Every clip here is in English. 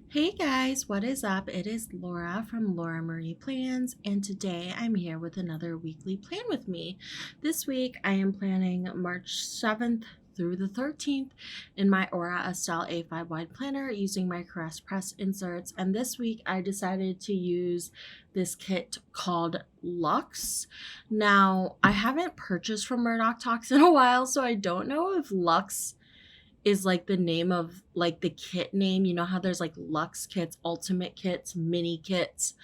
Hey guys, what is up? It is Laura from Laura Marie Plans, and today I'm here with another weekly plan with me. This week I am planning March 7th through the 13th in my Aura Estelle A5 wide planner using my Caress Press inserts. And this week I decided to use this kit called Luxe. Now, I haven't purchased from Murdock Talks in a while, so I don't know if Luxe is like the name of like the kit name. You know how there's like Luxe kits, ultimate kits, mini kits,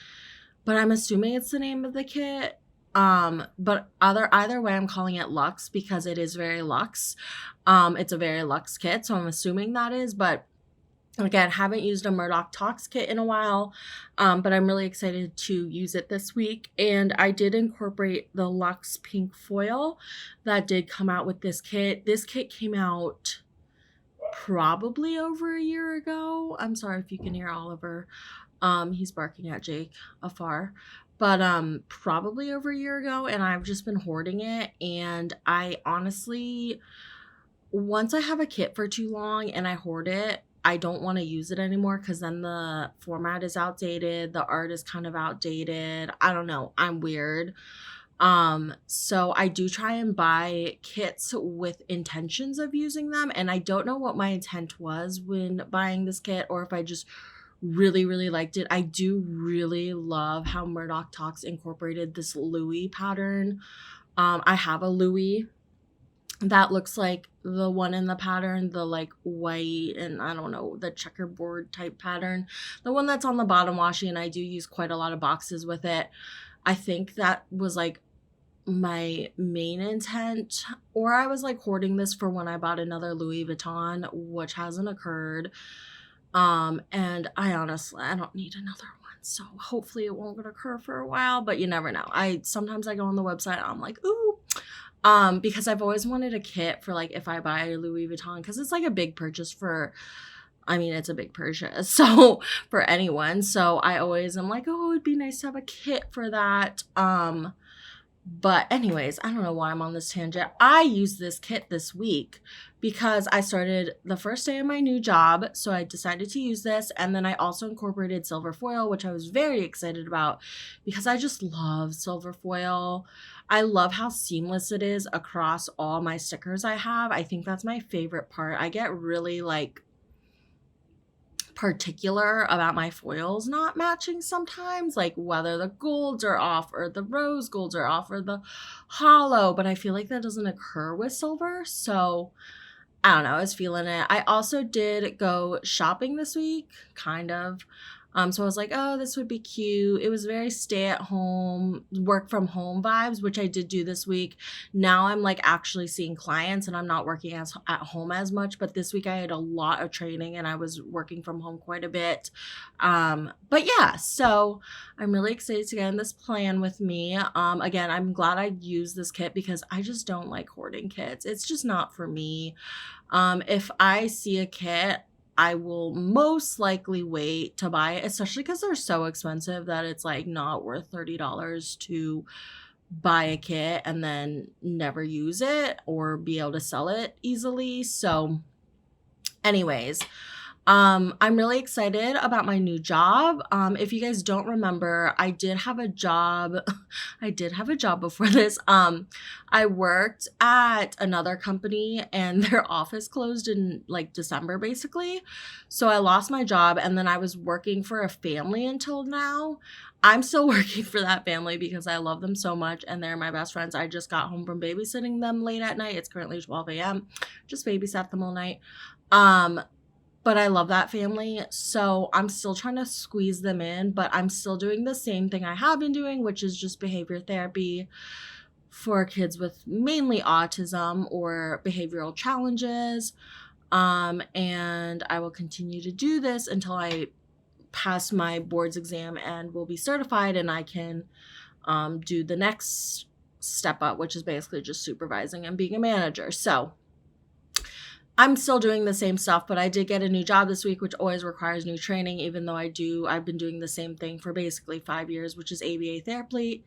but I'm assuming it's the name of the kit. But either way, I'm calling it Luxe because it is very luxe. It's a very luxe kit, so I'm assuming that is. But again, haven't used a Murdock Talks kit in a while, but I'm really excited to use it this week. And I did incorporate the Luxe pink foil that did come out with this kit. This kit came out probably over a year ago. I'm sorry if you can hear Oliver. He's barking at Jake afar. But probably over a year ago, and I've just been hoarding it. And I honestly, once I have a kit for too long and I hoard it, I don't want to use it anymore because then the format is outdated, the art is kind of outdated. I don't know. I'm weird. So I do try and buy kits with intentions of using them, and I don't know what my intent was when buying this kit or if I just really, really liked it. I do really love how Murdock Talks incorporated this Louis pattern. I have a Louis that looks like the one in the pattern, the like white and I don't know, the checkerboard type pattern, the one that's on the bottom washi, and I do use quite a lot of boxes with it. I think that was like my main intent, or I was like hoarding this for when I bought another Louis Vuitton, which hasn't occurred. And I honestly, I don't need another one, so hopefully it won't occur for a while, but you never know. I sometimes I go on the website and I'm like, ooh, because I've always wanted a kit for like if I buy a Louis Vuitton, because it's like a big purchase for, I mean, it's a big purchase, so for anyone. So I always am like, oh, it'd be nice to have a kit for that. But anyways, I don't know why I'm on this tangent. I used this kit this week because I started the first day of my new job. So I decided to use this. And then I also incorporated silver foil, which I was very excited about because I just love silver foil. I love how seamless it is across all my stickers I have. I think that's my favorite part. I get really like particular about my foils not matching sometimes, like whether the golds are off or the rose golds are off or the hollow, but I feel like that doesn't occur with silver. So I don't know, I was feeling it. I also did go shopping this week, kind of. So I was like, oh, this would be cute. It was very stay at home, work from home vibes, which I did do this week. Now I'm like actually seeing clients and I'm not working as at home as much. But this week I had a lot of training and I was working from home quite a bit. But yeah, so I'm really excited to get in this plan with me. Again, I'm glad I used this kit because I just don't like hoarding kits. It's just not for me. If I see a kit, I will most likely wait to buy it, especially because they're so expensive that it's like not worth $30 to buy a kit and then never use it or be able to sell it easily. So, anyways, I'm really excited about my new job. If you guys don't remember, I did have a job. I did have a job before this. I worked at another company and their office closed in like December, basically. So I lost my job and then I was working for a family until now. I'm still working for that family because I love them so much and they're my best friends. I just got home from babysitting them late at night. It's currently 12 a.m. Just babysat them all night. But I love that family, so I'm still trying to squeeze them in, but I'm still doing the same thing I have been doing, which is just behavior therapy for kids with mainly autism or behavioral challenges. And I will continue to do this until I pass my boards exam and will be certified and I can do the next step up, which is basically just supervising and being a manager. So I'm still doing the same stuff, but I did get a new job this week, which always requires new training, even though I've been doing the same thing for basically 5 years, which is ABA therapy,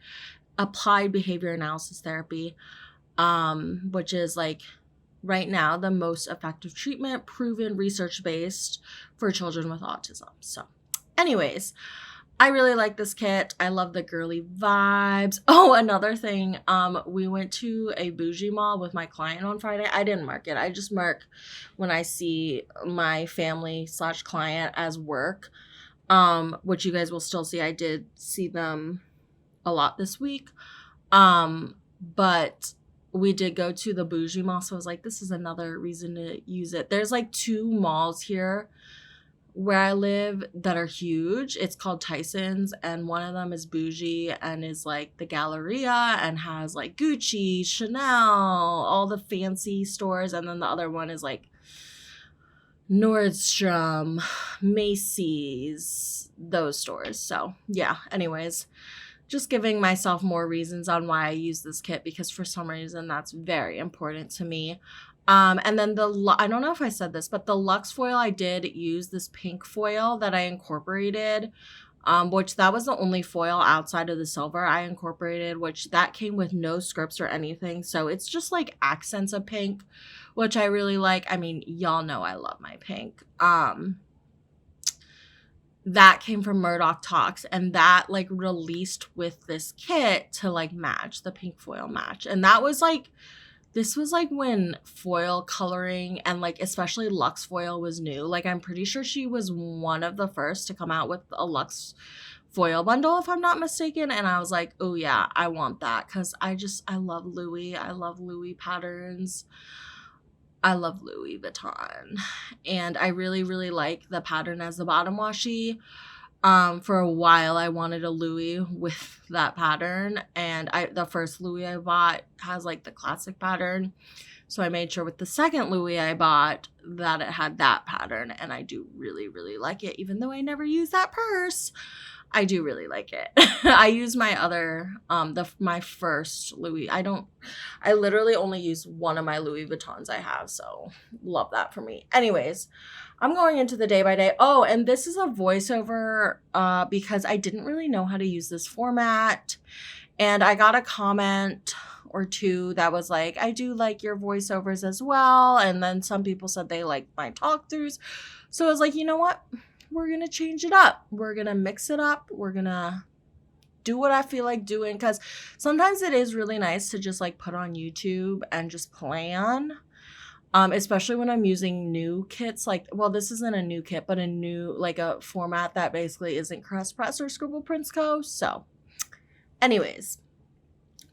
applied behavior analysis therapy, which is like right now the most effective treatment, proven, research-based for children with autism. So anyways, I really like this kit. I love the girly vibes. Oh, another thing, we went to a bougie mall with my client on Friday. I didn't mark it. I just mark when I see my family/client as work, which you guys will still see. I did see them a lot this week. But we did go to the bougie mall, so I was like, this is another reason to use it. There's like 2 malls here where I live that are huge. It's called Tyson's, and one of them is bougie and is like the Galleria and has like Gucci, Chanel, all the fancy stores, and then the other one is like Nordstrom, Macy's, those stores. So yeah, anyways, just giving myself more reasons on why I use this kit, because for some reason that's very important to me. And then I don't know if I said this, but the Luxe foil, I did use this pink foil that I incorporated, which that was the only foil outside of the silver I incorporated, which that came with no scripts or anything. So it's just like accents of pink, which I really like. I mean, y'all know I love my pink. That came from Murdock Talks, and that like released with this kit to like match the pink foil match. And that was like, this was like when foil coloring and like especially Luxe foil was new. Like I'm pretty sure she was one of the first to come out with a Luxe foil bundle, if I'm not mistaken. And I was like, oh yeah, I want that, because I love Louis. I love Louis patterns. I love Louis Vuitton, and I really, really like the pattern as the bottom washi. For a while, I wanted a Louis with that pattern, and the first Louis I bought has like the classic pattern, so I made sure with the second Louis I bought that it had that pattern, and I do really, really like it, even though I never use that purse. I do really like it. I use my other, my first Louis. I literally only use one of my Louis Vuittons I have, so love that for me. Anyways, I'm going into the day by day. Oh, and this is a voiceover because I didn't really know how to use this format, and I got a comment or 2 that was like, I do like your voiceovers as well, and then some people said they like my talk throughs. So I was like, you know what? We're going to change it up. We're going to mix it up. We're going to do what I feel like doing, because sometimes it is really nice to just like put on YouTube and just plan, especially when I'm using new kits. Like, well, this isn't a new kit, but a new, like a format that basically isn't Crest Press or Scribble Prints Co. So anyways,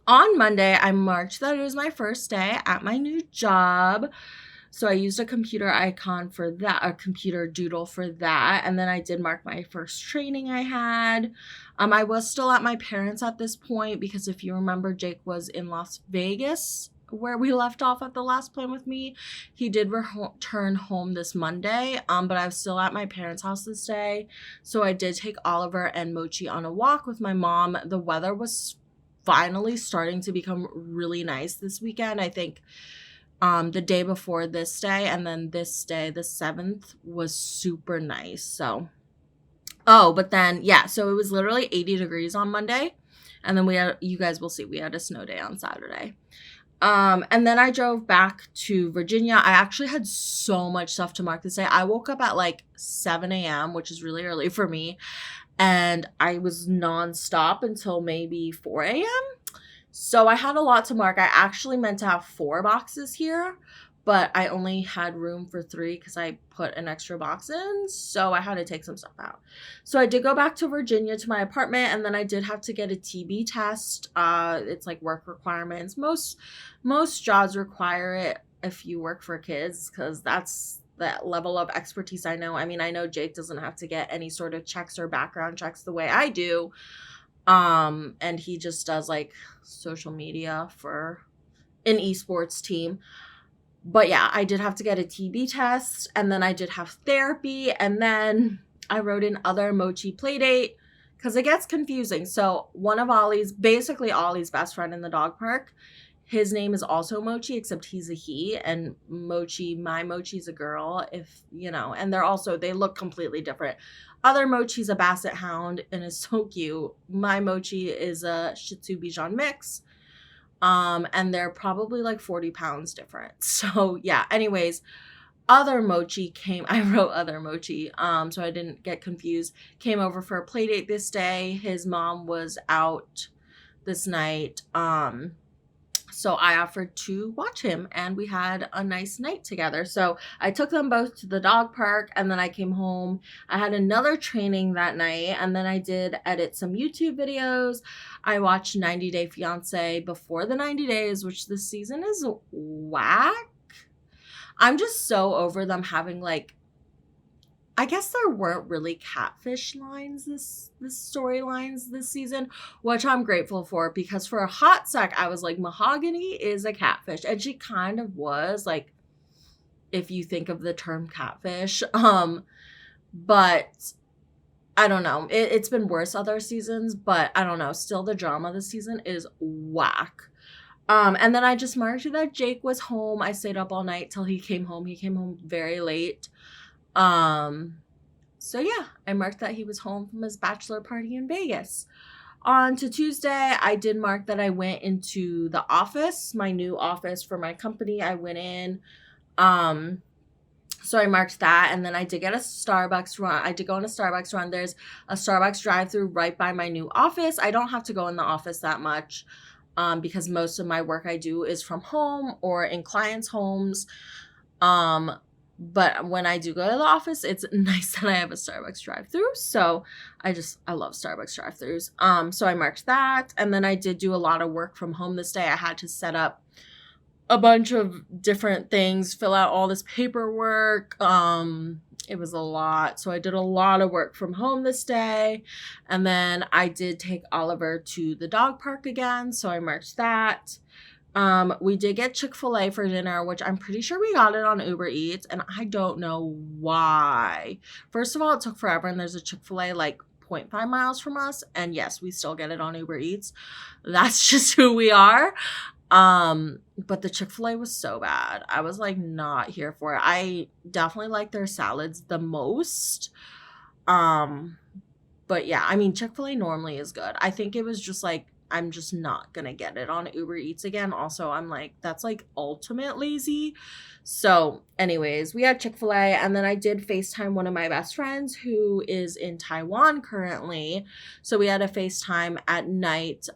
on Monday, I marked that it was my first day at my new job. So I used a computer icon for that, a computer doodle for that. And then I did mark my first training I had. I was still at my parents' at this point, because if you remember, Jake was in Las Vegas where we left off at the last plan with me. He did return home this Monday, but I was still at my parents' house this day. So I did take Oliver and Mochi on a walk with my mom. The weather was finally starting to become really nice this weekend. I think the day before this day, and then this day, the 7th, was super nice. So, but then, yeah, so it was literally 80 degrees on Monday, and then you guys will see, we had a snow day on Saturday. And then I drove back to Virginia. I actually had so much stuff to mark this day. I woke up at like 7 a.m., which is really early for me, and I was nonstop until maybe 4 a.m., so I had a lot to mark. I actually meant to have 4 boxes here, but I only had room for 3 because I put an extra box in, so I had to take some stuff out. So I did go back to Virginia to my apartment, and then I did have to get a TB test. It's like work requirements. Most jobs require it if you work for kids, because that's that level of expertise I know. I mean, I know Jake doesn't have to get any sort of checks or background checks the way I do. And he just does like social media for an esports team. But yeah, I did have to get a TB test, and then I did have therapy, and then I wrote in other Mochi playdate, because it gets confusing. So one of basically Ollie's best friend in the dog park, his name is also Mochi, except he's a he, and my Mochi's a girl, and they look completely different. Other Mochi's a Basset Hound and is so cute. My Mochi is a Shih Tzu Bichon mix. And they're probably like 40 pounds different. So yeah, anyways, other mochi came. I wrote other mochi, so I didn't get confused. Came over for a play date this day. His mom was out this night. So I offered to watch him, and we had a nice night together. So I took them both to the dog park, and then I came home. I had another training that night, and then I did edit some YouTube videos. I watched 90 Day Fiance before the 90 days, which this season is whack. I'm just so over them having, like, I guess there weren't really catfish lines this storylines this season, which I'm grateful for, because for a hot sec I was like, Mahogany is a catfish, and she kind of was, like, if you think of the term catfish. But I don't know. It's been worse other seasons, but I don't know. Still, the drama this season is whack. And then I just marked that Jake was home. I stayed up all night till he came home. He came home very late. So yeah, I marked that he was home from his bachelor party in Vegas. On to Tuesday, I did mark that I went into the office, my new office for my company. I went in. So I marked that, and then I did get a Starbucks run. I did go on a Starbucks run. There's a Starbucks drive-through right by my new office. I don't have to go in the office that much, because most of my work I do is from home or in clients' homes. But when I do go to the office, it's nice that I have a Starbucks drive-through. So I love Starbucks drive-throughs. So I marked that, and then I did do a lot of work from home this day. I had to set up a bunch of different things, fill out all this paperwork. It was a lot. So I did a lot of work from home this day. And then I did take Oliver to the dog park again. So I marked that. We did get Chick-fil-A for dinner, which I'm pretty sure we got it on Uber Eats, and I don't know why. First of all, it took forever, and there's a Chick-fil-A like 0.5 miles from us, and yes, we still get it on Uber Eats. That's just who we are. But the Chick-fil-A was so bad. I was like not here for it. I definitely like their salads the most. But yeah, I mean, Chick-fil-A normally is good. I think it was just like, I'm just not gonna get it on Uber Eats again. Also, I'm like, that's like ultimate lazy. So anyways, we had Chick-fil-A, and then I did FaceTime one of my best friends who is in Taiwan currently. So we had a FaceTime at night,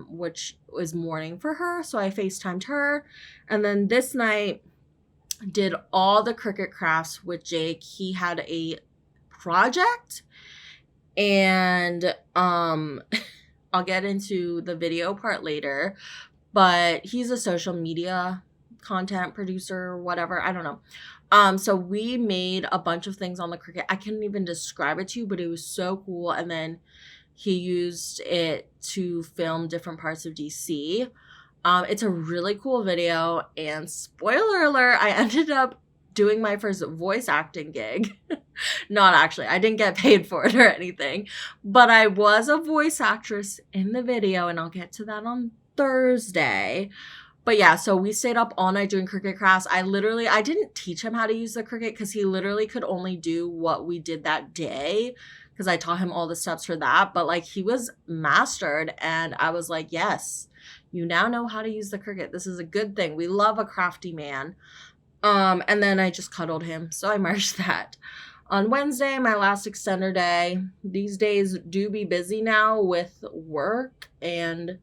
which was morning for her. So I FaceTimed her. And then this night did all the Cricut crafts with Jake. He had a project, and I'll get into the video part later, but he's a social media content producer, whatever. I don't know. So we made a bunch of things on the Cricut. I can't even describe it to you, but it was so cool. And then he used it to film different parts of DC. It's a really cool video, and spoiler alert, I ended up doing my first voice acting gig. Not actually, I didn't get paid for it or anything, but I was a voice actress in the video, and I'll get to that on Thursday. But yeah, so we stayed up all night doing Cricut crafts. I didn't teach him how to use the Cricut, because he literally could only do what we did that day, because I taught him all the steps for that. But like, he was mastered, and I was like, yes, you now know how to use the Cricut. This is a good thing. We love a crafty man. And then I just cuddled him, so I marched that. On Wednesday, my last extender day. These days do be busy now with work and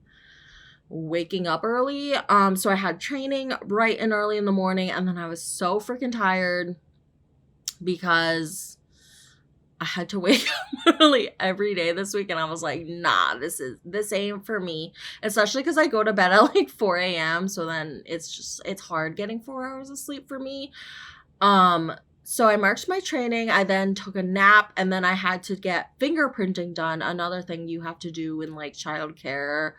waking up early. So I had training bright and early in the morning, and then I was so freaking tired because I had to wake up early every day this week, and I was like, nah, this ain't for me. Especially because I go to bed at like 4 a.m. So then it's hard getting 4 hours of sleep for me. So I marched my training. I then took a nap, and then I had to get fingerprinting done. Another thing you have to do in like childcare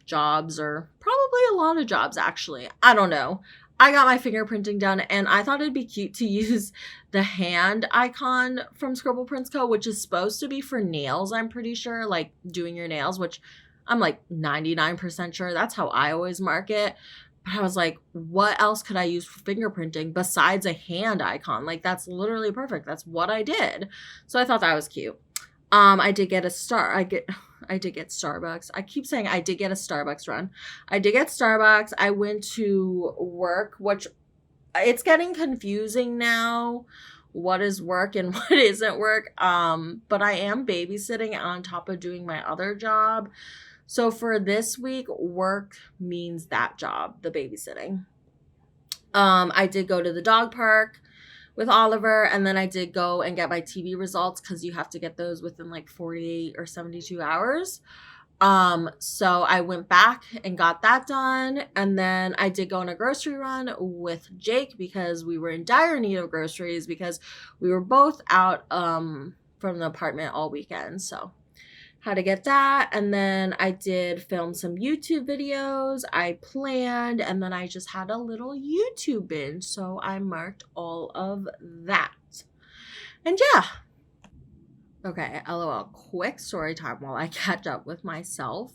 jobs, or probably a lot of jobs actually. I don't know. I got my fingerprinting done, and I thought it'd be cute to use the hand icon from Scribble Prints Co., which is supposed to be for nails, I'm pretty sure, like doing your nails, which I'm like 99% sure. That's how I always mark it. But I was like, what else could I use for fingerprinting besides a hand icon? Like, that's literally perfect. That's what I did. So I thought that was cute. I did get I did get Starbucks. I keep saying I did get a Starbucks run. I did get Starbucks. I went to work, which it's getting confusing now. What is work and what isn't work? But I am babysitting on top of doing my other job. So for this week, work means that job, the babysitting. I did go to the dog park with Oliver, and then I did go and get my TB results because you have to get those within like 48 or 72 hours. So I went back and got that done, and then I did go on a grocery run with Jake because we were in dire need of groceries because we were both out from the apartment all weekend. So how to get that, and then I did film some YouTube videos. I planned, and then I just had a little YouTube binge, so I marked all of that. And yeah. Okay, LOL. Quick story time while I catch up with myself.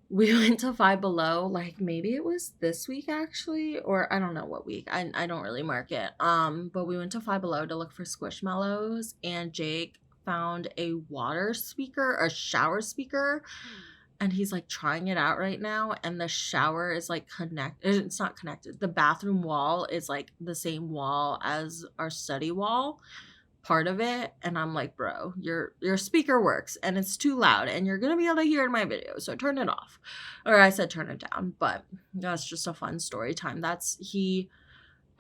We went to Five Below, like maybe it was this week actually, or I don't know what week. I don't really mark it. But we went to Five Below to look for Squishmallows, and Jake found a a shower speaker, and he's like trying it out right now, and the shower is like it's not connected. The bathroom wall is like the same wall as our study wall, part of it, and I'm like, bro, your speaker works and it's too loud and you're gonna be able to hear in my video, so turn it off. Or I said turn it down, but that's just a fun story time. I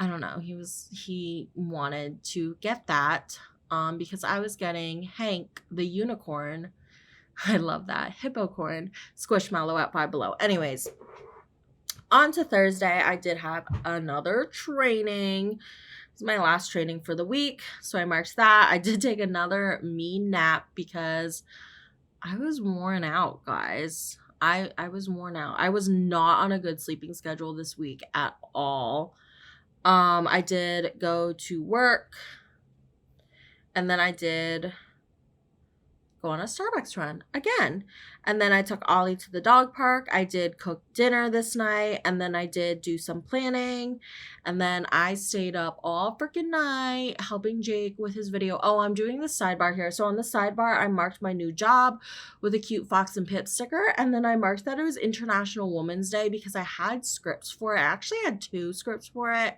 don't know, he wanted to get that because I was getting Hank the unicorn, I love that, hippocorn Squishmallow at Five Below. Anyways, on to Thursday. I did have another training. It's my last training for the week, so I marked that. I did take another mean nap because I was worn out, guys. I was worn out. I was not on a good sleeping schedule this week at all. I did go to work, and then I did go on a Starbucks run again. And then I took Ollie to the dog park. I did cook dinner this night, and then I did do some planning. And then I stayed up all freaking night helping Jake with his video. Oh, I'm doing the sidebar here. So on the sidebar, I marked my new job with a cute Fox and Pip sticker. And then I marked that it was International Women's Day because I had scripts for it. I actually had 2 scripts for it.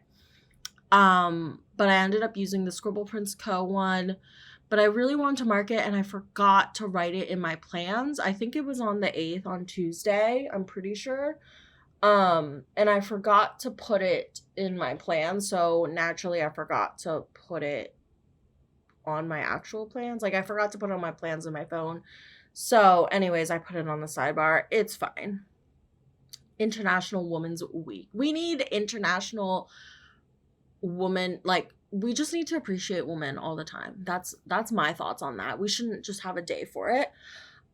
But I ended up using the Scribble Prints Co. one. But I really wanted to mark it, and I forgot to write it in my plans. I think it was on the 8th on Tuesday, I'm pretty sure. And I forgot to put it in my plans, so naturally I forgot to put it on my actual plans. Like, I forgot to put it on my plans in my phone. So anyways, I put it on the sidebar. It's fine. International Women's Week. We need International Women, like, we just need to appreciate women all the time. That's my thoughts on that. We shouldn't just have a day for it.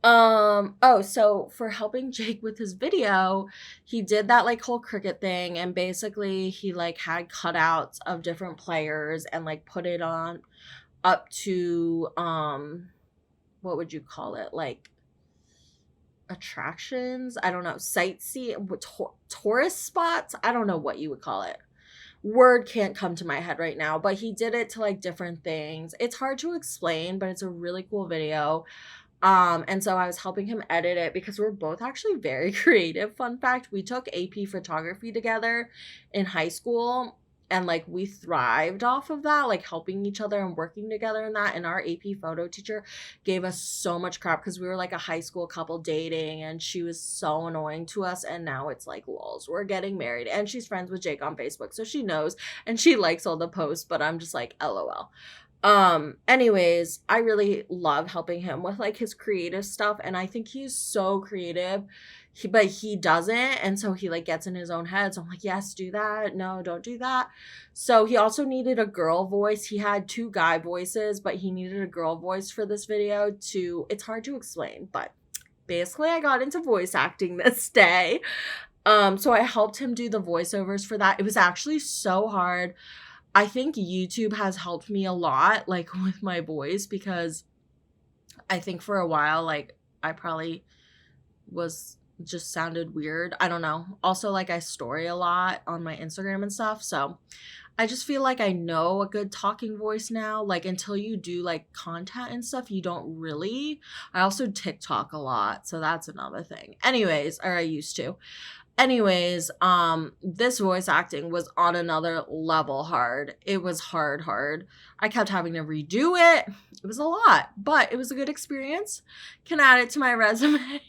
So for helping Jake with his video, he did that like whole cricket thing, and basically he like had cutouts of different players and like put it on up to what would you call it, like attractions, I don't know, sightseeing, tourist spots, I don't know what you would call it. Word can't come to my head right now, but he did it to like different things. It's hard to explain, but it's a really cool video. And so I was helping him edit it because we're both actually very creative. Fun fact, we took AP photography together in high school, and like we thrived off of that, like helping each other and working together in that. And our AP photo teacher gave us so much crap because we were like a high school couple dating, and she was so annoying to us. And now it's like, lols, we're getting married, and she's friends with Jake on Facebook, so she knows and she likes all the posts, but I'm just like, LOL. Anyways, I really love helping him with like his creative stuff, and I think he's so creative. But he doesn't, and so he like gets in his own head. So I'm like, yes, do that. No, don't do that. So he also needed a girl voice. He had 2 guy voices, but he needed a girl voice for this video too. It's hard to explain, but basically I got into voice acting this day. So I helped him do the voiceovers for that. It was actually so hard. I think YouTube has helped me a lot, like with my voice, because I think for a while, like I probably just sounded weird. I don't know. Also, like I story a lot on my Instagram and stuff. So I just feel like I know a good talking voice now. Like until you do like content and stuff, you don't really. I also TikTok a lot, so that's another thing. Anyways, or I used to. Anyways, this voice acting was on another level hard. It was hard. I kept having to redo it. It was a lot, but it was a good experience. Can add it to my resume.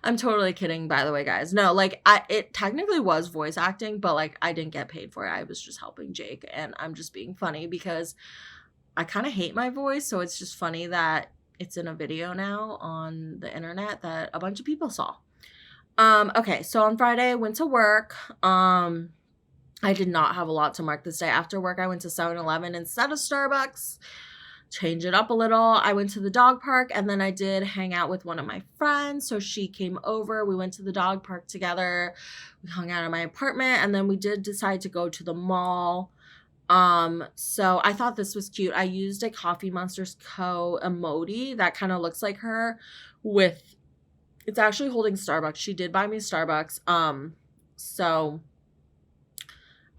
I'm totally kidding, by the way, guys. No, like it technically was voice acting, but like I didn't get paid for it. I was just helping Jake, and I'm just being funny because I kind of hate my voice, so it's just funny that it's in a video now on the internet that a bunch of people saw. Okay, so on Friday I went to work. I did not have a lot to mark this day. After work, I went to 7-Eleven instead of Starbucks. Change it up a little. I went to the dog park, and then I did hang out with one of my friends. So she came over. We went to the dog park together. We hung out in my apartment, and then we did decide to go to the mall. So I thought this was cute. I used a Coffee Monsters Co. emoji that kind of looks like her with, it's actually holding Starbucks. She did buy me Starbucks. So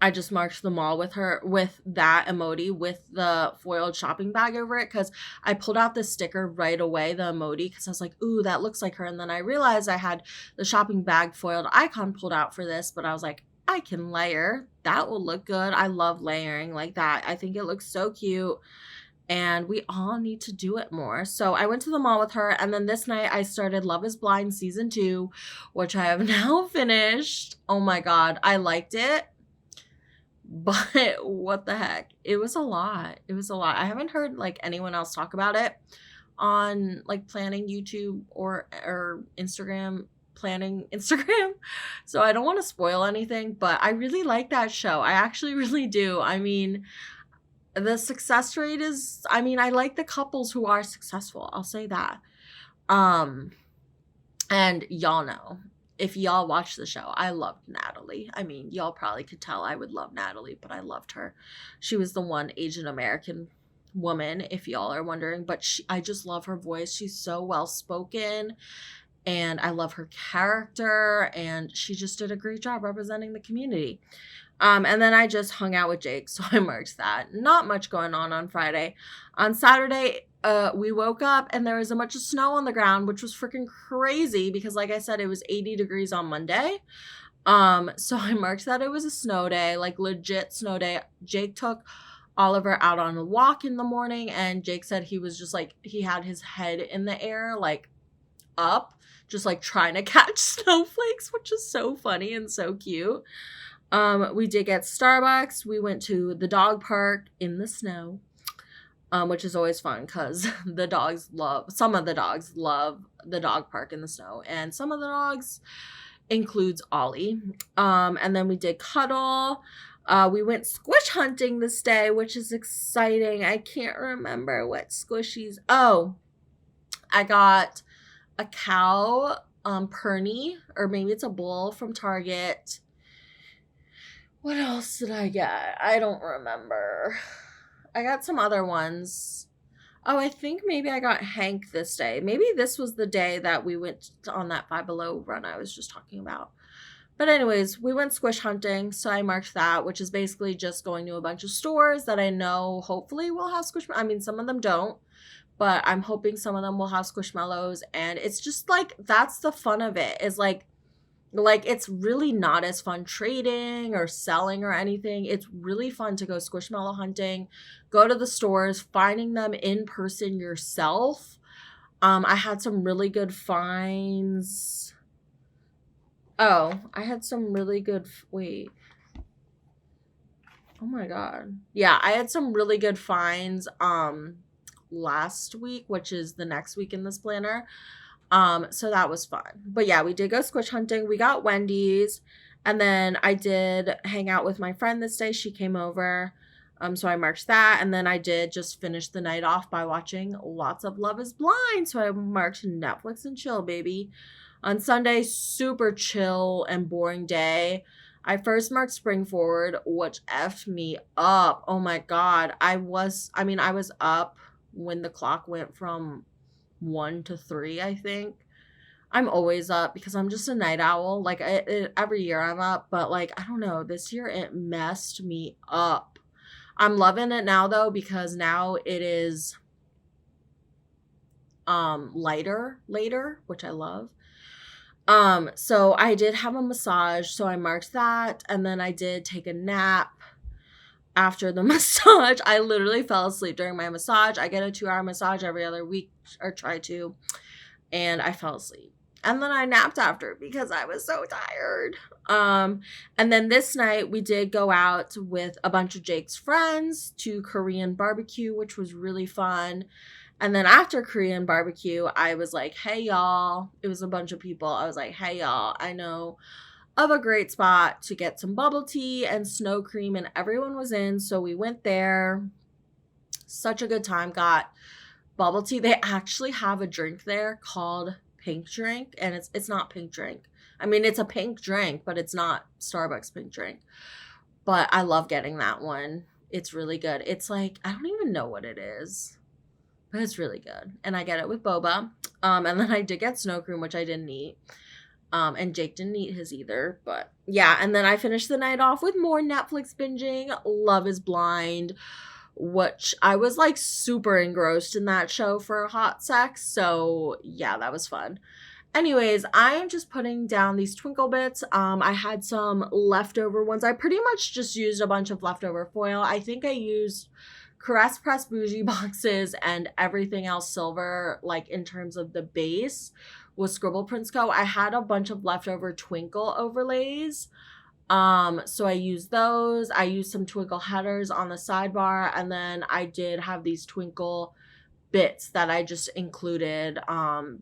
I just marked the mall with her with that emoji with the foiled shopping bag over it because I pulled out the sticker right away, the emoji, because I was like, ooh, that looks like her. And then I realized I had the shopping bag foiled icon pulled out for this, but I was like, I can layer. That will look good. I love layering like that. I think it looks so cute. And we all need to do it more. So I went to the mall with her. And then this night I started Love is Blind season 2, which I have now finished. Oh my God. I liked it. But what the heck? It was a lot. It was a lot. I haven't heard like anyone else talk about it on like planning YouTube or Instagram, planning Instagram. So I don't want to spoil anything, but I really like that show. I actually really do. I mean, the success rate is, I mean, I like the couples who are successful. I'll say that. And y'all know, if y'all watch the show, I loved Natalie. I mean, y'all probably could tell I would love Natalie, but I loved her. She was the one Asian American woman, if y'all are wondering, but I just love her voice. She's so well spoken, and I love her character, and she just did a great job representing the community. And then I just hung out with Jake, so I marked that. Not much going on Friday. On Saturday, we woke up and there was a bunch of snow on the ground, which was freaking crazy because, like I said, it was 80 degrees on Monday. So I marked that it was a snow day, like legit snow day. Jake took Oliver out on a walk in the morning, and Jake said he was just like, he had his head in the air, like up, just like trying to catch snowflakes, which is so funny and so cute. We did get Starbucks. We went to the dog park in the snow, which is always fun because some of the dogs love the dog park in the snow, and some of the dogs includes Ollie. And then we did cuddle. We went squish hunting this day, which is exciting. I can't remember what squishies. Oh, I got a cow, Pernie, or maybe it's a bull from Target. What else did I get? I don't remember. I got some other ones. Oh, I think maybe I got Hank this day. Maybe this was the day that we went on that Five Below run I was just talking about. But anyways, we went squish hunting, so I marked that, which is basically just going to a bunch of stores that I know hopefully will have Squishmallows. I mean, some of them don't, but I'm hoping some of them will have Squishmallows. And it's just like, that's the fun of it, is like it's really not as fun trading or selling or anything. It's really fun to go Squishmallow hunting, go to the stores, finding them in person yourself. I had some really good finds. Oh, I had some really good, wait. Oh my God. Yeah, I had some really good finds last week, which is the next week in this planner. So that was fun. But yeah, we did go squish hunting. We got Wendy's, and then I did hang out with my friend this day. She came over. So I marked that, and then I did just finish the night off by watching lots of Love is Blind. So I marked Netflix and chill, baby. On Sunday, super chill and boring day. I first marked Spring Forward, which effed me up. Oh my God. I was up when the clock went from 1 to 3, I think. I'm always up because I'm just a night owl. Like every year I'm up, but like I don't know, this year it messed me up. I'm loving it now though because now it is lighter later, which I love. So I did have a massage, so I marked that, and then I did take a nap after the massage. I literally fell asleep during my massage. I get a 2-hour massage every other week, or try to, and I fell asleep. And then I napped after because I was so tired. And then this night we did go out with a bunch of Jake's friends to Korean barbecue, which was really fun. And then after Korean barbecue, I was like, hey, y'all. It was a bunch of people. I was like, hey, y'all, I know of a great spot to get some bubble tea and snow cream. And everyone was in. So we went there. Such a good time. Got bubble tea. They actually have a drink there called Pink Drink. And it's not Pink Drink. I mean, it's a pink drink, but it's not Starbucks pink drink. But I love getting that one. It's really good. It's like, I don't even know what it is. But it's really good. And I get it with boba. And then I did get snow cream, which I didn't eat. And Jake didn't eat his either. But yeah, and then I finished the night off with more Netflix binging. Love is Blind, which I was like super engrossed in that show for a hot sec. So yeah, that was fun. Anyways, I am just putting down these twinkle bits. I had some leftover ones. I pretty much just used a bunch of leftover foil. I think I used Caress Press Bougie boxes and everything else silver, like in terms of the base, was Scribble Prints Co. I had a bunch of leftover twinkle overlays. So I used those. I used some twinkle headers on the sidebar, and then I did have these twinkle bits that I just included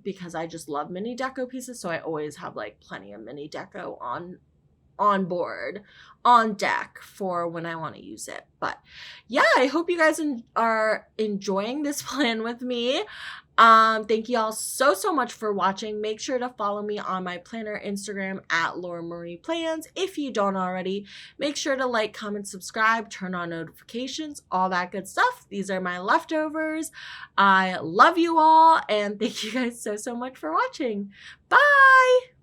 because I just love mini deco pieces, so I always have like plenty of mini deco on board, on deck for when I want to use it. But yeah, I hope you guys are enjoying this plan with me. Thank you all so much for watching. Make sure to follow me on my planner Instagram at Laura Marie Plans. If you don't already, make sure to like, comment, subscribe, turn on notifications, all that good stuff. These are my leftovers. I love you all, and thank you guys so much for watching. Bye!